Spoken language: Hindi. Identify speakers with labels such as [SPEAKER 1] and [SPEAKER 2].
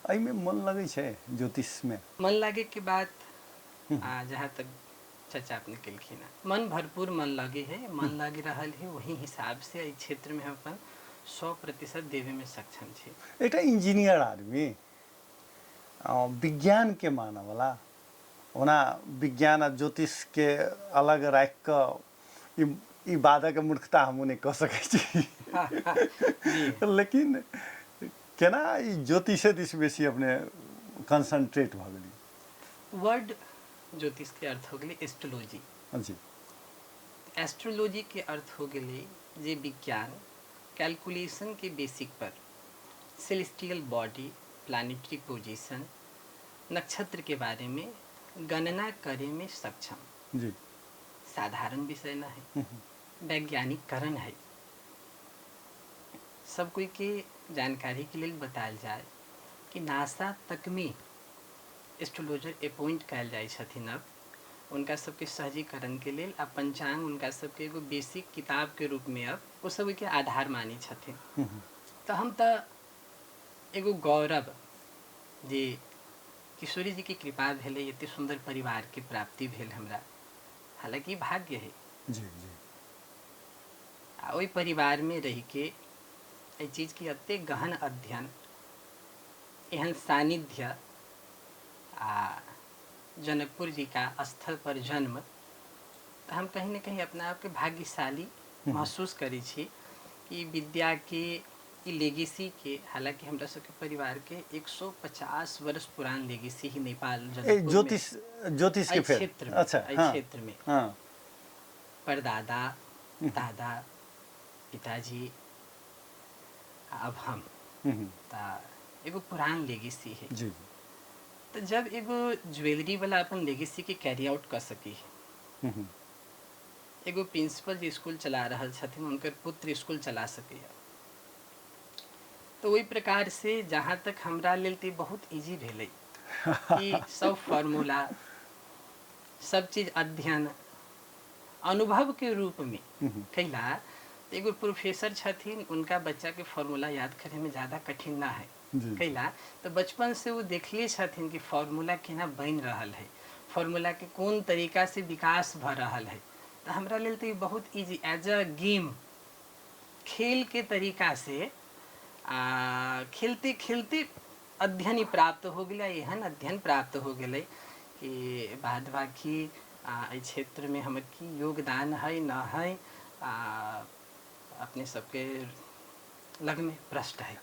[SPEAKER 1] एहिमे मन लगै छै ज्योतिषमे?
[SPEAKER 2] मन लागे के बात जहाँ तक चर्चा अपने केलखिन है, मन भरपूर मन लगे है, मन लगे रहल है, वही हिसाब से एहि क्षेत्र में हम अपन 100% देवे में सक्षम छी।
[SPEAKER 1] एउटा इंजीनियर आदमी विज्ञान के माने वाला ओना विज्ञान आ ज्योतिष के अलग राख के ई बाधा के मूर्खता हम नहीं कह सकै छी।
[SPEAKER 2] जी
[SPEAKER 1] लेकिन केना ई ज्योतिषे दिस बेसी अपने कंसंट्रेट भ गेली?
[SPEAKER 2] वर्ड ज्योतिष के अर्थ हो गई एस्ट्रोलॉजी।
[SPEAKER 1] जी।
[SPEAKER 2] एस्ट्रोलॉजी के अर्थ हो गई जे विज्ञान कैलकुलेशन के बेसिक पर सेलेस्टियल बॉडी, प्लानिटरी पोजीशन, नक्षत्र के बारे में गणना करे में सक्षम।
[SPEAKER 1] जी।
[SPEAKER 2] साधारण विषय न है, वैज्ञानिक करण है। सब कोई के जानकारी के लिए बताल जाए कि नासा तक में एस्ट्रोलॉजर अपॉइंट कल जाए छथिन। अब उनका सबके सहजीकरण के लिए आ पंचांग उनका सबके एगो बेसिक किताब के रूप में अब वो सब के आधार मानी छथिन। तो हम तो एगो गौरव जे किशोरी जी की कृपा भेले, एते सुंदर परिवार के प्राप्ति भेल हमरा, हालांकि भाग्य है।
[SPEAKER 1] जी जी।
[SPEAKER 2] आ ओई परिवार में रह के ए चीज की अत्ते गहन अध्ययन, एहन सानिध्य आ जनकपुर जी का स्थल पर जन्म, तो हम कहीं न कहीं अपना आप के भाग्यशाली महसूस करी छी कि विद्या के ई लेगेसी के, हालांकि हमरा सबके परिवार के 150 वर्ष पुरान लेगेसी ही नेपाल जनकपुर
[SPEAKER 1] ज्योतिष के
[SPEAKER 2] क्षेत्र में,
[SPEAKER 1] अच्छा, हाँ,
[SPEAKER 2] क्षेत्र में
[SPEAKER 1] हाँ।
[SPEAKER 2] परदादा, दादा, पिताजी, अब हम ता एगो पुरान लेगेसी है।
[SPEAKER 1] जी।
[SPEAKER 2] तो जब एगो ज्वेलरी वाला अपन लेगेसी के कैरी आउट कर सकी, एगो प्रिंसिपल जी स्कूल चला रहल छथिन, उनकर पुत्र स्कूल चला सके, तो वही प्रकार से जहाँ तक हमरा लेल ते बहुत इजी भेले कि सब फार्मूला, सब चीज अध्ययन अनुभव के रूप में कैला। तो एगो प्रोफेसर छथिन, उनका बच्चा के फार्मूला याद करे में ज़्यादा कठिन ना है कैला। तो बचपन से वो देखले छथिन कि फार्मूला केना बन रहल है, फार्मूला के कौन तरीका से विकास भ रहल है। तो हमरा लेल तो बहुत इजी एज अ गेम, खेल के तरीका से खेलते खेलते अध्ययन ही प्राप्त हो गया। एहन अध्ययन प्राप्त हो गए कि बाद बाकी क्षेत्र में हमर की योगदान है न है, अपने सबके लग में प्रश्न है।